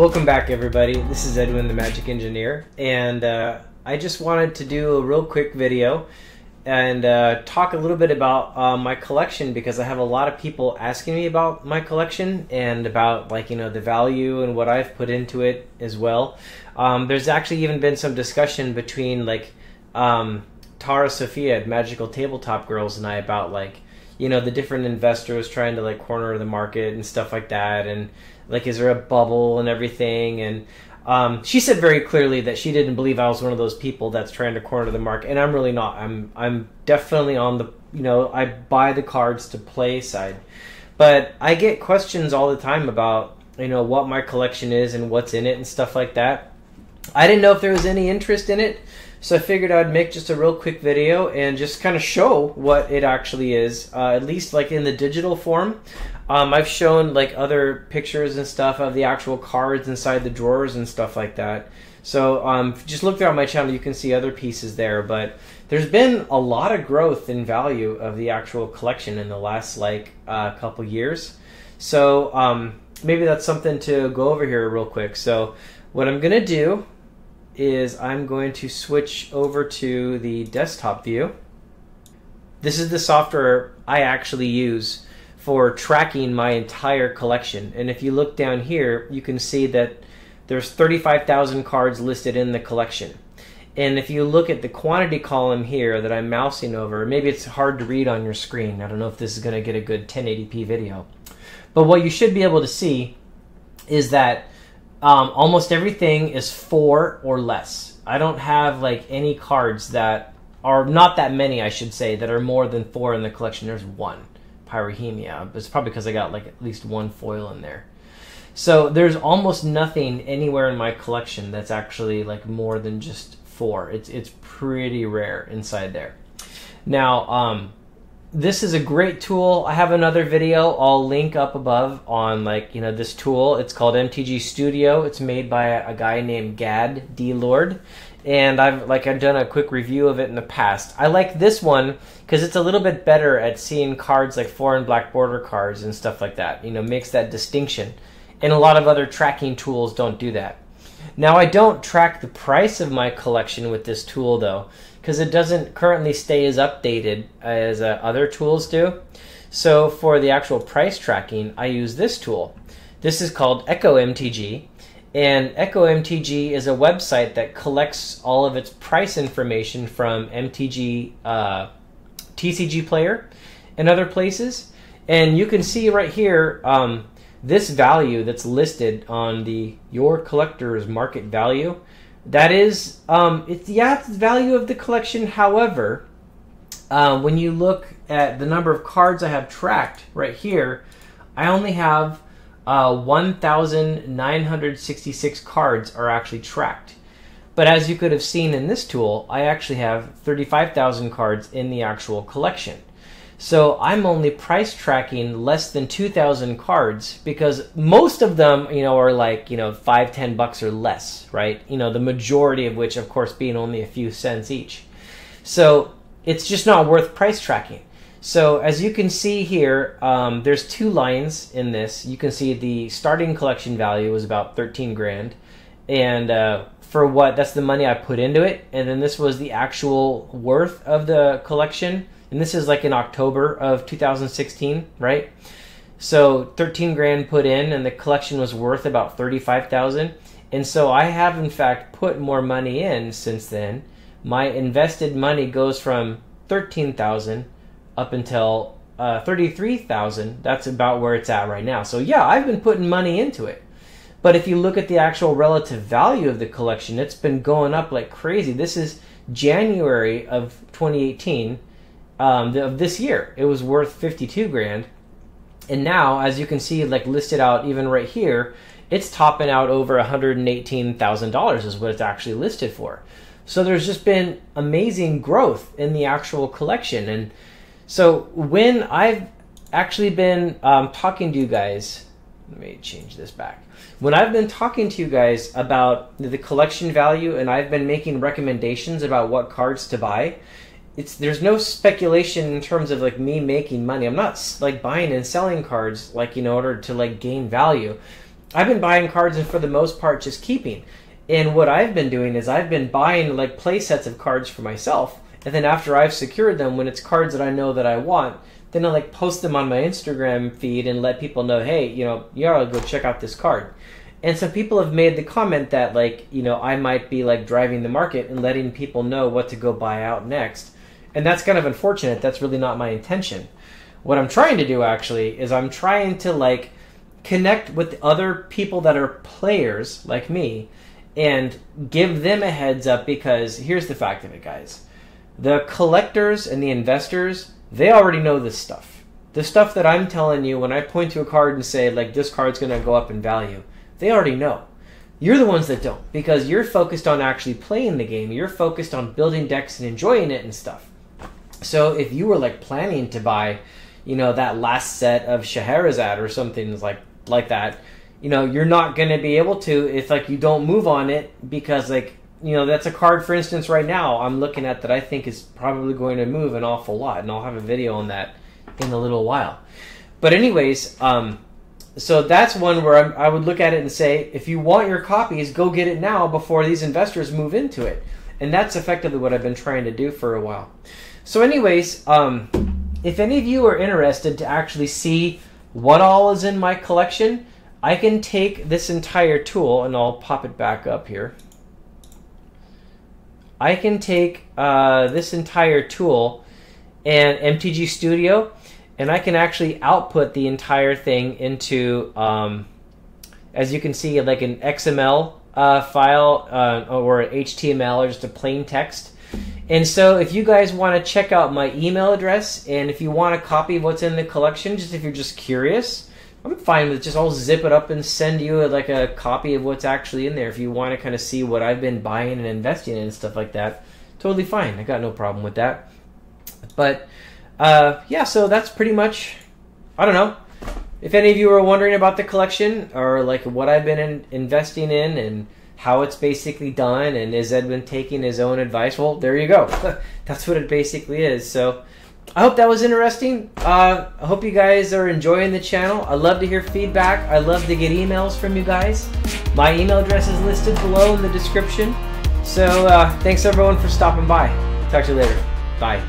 Welcome back, everybody. This is Edwin, the Magic Engineer, and I just wanted to do a real quick video and talk a little bit about my collection, because I have a lot of people asking me about my collection and about, the value and what I've put into it as well. There's actually even been some discussion between Tara Sophia at Magical Tabletop Girls and I about the different investors trying to corner the market and stuff like that, and is there a bubble and everything. And she said very clearly that she didn't believe I was one of those people that's trying to corner the market, and I'm really not. I'm definitely on the I buy the cards to play side. But I get questions all the time about what my collection is and what's in it and stuff like that. I didn't know if there was any interest in it, so I figured I'd make just a real quick video and just kind of show what it actually is, at least in the digital form. I've shown other pictures and stuff of the actual cards inside the drawers and stuff like that. So just look throughout my channel, you can see other pieces there. But there's been a lot of growth in value of the actual collection in the last couple years. So maybe that's something to go over here real quick. So what I'm going to do is I'm going to switch over to the desktop view. This is the software I actually use for tracking my entire collection. And if you look down here, you can see that there's 35,000 cards listed in the collection. And if you look at the quantity column here that I'm mousing over, maybe it's hard to read on your screen. I don't know if this is going to get a good 1080p video. But what you should be able to see is that almost everything is 4 or less. I don't have any cards that are, not that many I should say, that are more than 4 in the collection. There's 1. Pyrrhemia. It's probably because I got at least 1 foil in there. So there's almost nothing anywhere in my collection that's actually more than just 4. It's pretty rare inside there. Now this is a great tool. I have another video I'll link up above on this tool. It's called MTG Studio. It's made by a guy named Gad D. Lord. And I've done a quick review of it in the past. I like this one because it's a little bit better at seeing cards like 4 and black border cards and stuff like that. Makes that distinction. And a lot of other tracking tools don't do that. Now, I don't track the price of my collection with this tool though, because it doesn't currently stay as updated as other tools do. So for the actual price tracking, I use this tool. This is called Echo MTG. And Echo MTG is a website that collects all of its price information from MTG, TCG Player, and other places. And you can see right here this value that's listed on the Your Collector's Market Value. That is, it's the value of the collection. However, when you look at the number of cards I have tracked right here, I only have 1,966 cards are actually tracked. But as you could have seen in this tool, I actually have 35,000 cards in the actual collection. So I'm only price tracking less than 2,000 cards, because most of them, are $5-10 or less, right? The majority of which, of course, being only a few cents each. So it's just not worth price tracking. So as you can see here, there's 2 lines in this. You can see the starting collection value was about 13 grand, and that's the money I put into it. And then this was the actual worth of the collection, and this is in October of 2016, right? So 13 grand put in, and the collection was worth about 35,000. And so I have in fact put more money in since then. My invested money goes from 13,000 up until 33,000. That's about where it's at right now. So yeah, I've been putting money into it. But if you look at the actual relative value of the collection, it's been going up like crazy. This is January of 2018 of this year. It was worth 52 grand. And now, as you can see, listed out even right here, it's topping out over $118,000 is what it's actually listed for. So there's just been amazing growth in the actual collection. And so when I've actually been talking to you guys, let me change this back. When I've been talking to you guys about the collection value, and I've been making recommendations about what cards to buy, there's no speculation in terms of me making money. I'm not buying and selling cards in order to gain value. I've been buying cards and for the most part just keeping. And what I've been doing is I've been buying like play sets of cards for myself, and then after I've secured them, when it's cards that I know that I want, then I like post them on my Instagram feed and let people know, hey, you know, you ought to go check out this card. And some people have made the comment that, like, you know, I might be like driving the market and letting people know what to go buy out next. And that's kind of unfortunate. That's really not my intention. What I'm trying to do actually is I'm trying to like connect with other people that are players like me and give them a heads up, because here's the fact of it, guys. The collectors and the investors, they already know this stuff. The stuff that I'm telling you when I point to a card and say, like, this card's going to go up in value, they already know. You're the ones that don't, because you're focused on actually playing the game. You're focused on building decks and enjoying it and stuff. So if you were like planning to buy, you know, that last set of Scheherazade or something like that, you know, you're not going to be able to if like you don't move on it, because like, you know, that's a card, for instance, right now I'm looking at that I think is probably going to move an awful lot, and I'll have a video on that in a little while. But anyways, so that's one where I would look at it and say, if you want your copies, go get it now before these investors move into it. And that's effectively what I've been trying to do for a while. So anyways, if any of you are interested to actually see what all is in my collection, I can take this entire tool, and I'll pop it back up here. I can take this entire tool and MTG Studio, and I can actually output the entire thing into, as you can see, like an XML file or HTML or just a plain text. And so if you guys want to check out my email address, and if you want a copy of what's in the collection, just if you're just curious, I'm fine with just I'll zip it up and send you like a copy of what's actually in there. If you want to kind of see what I've been buying and investing in and stuff like that, totally fine. I got no problem with that. But yeah, so that's pretty much, I don't know. If any of you are wondering about the collection or like what I've been investing in and how it's basically done, and is Edwin taking his own advice, well, there you go. That's what it basically is. So I hope that was interesting. I hope you guys are enjoying the channel. I love to hear feedback. I love to get emails from you guys. My email address is listed below in the description. So thanks everyone for stopping by. Talk to you later. Bye.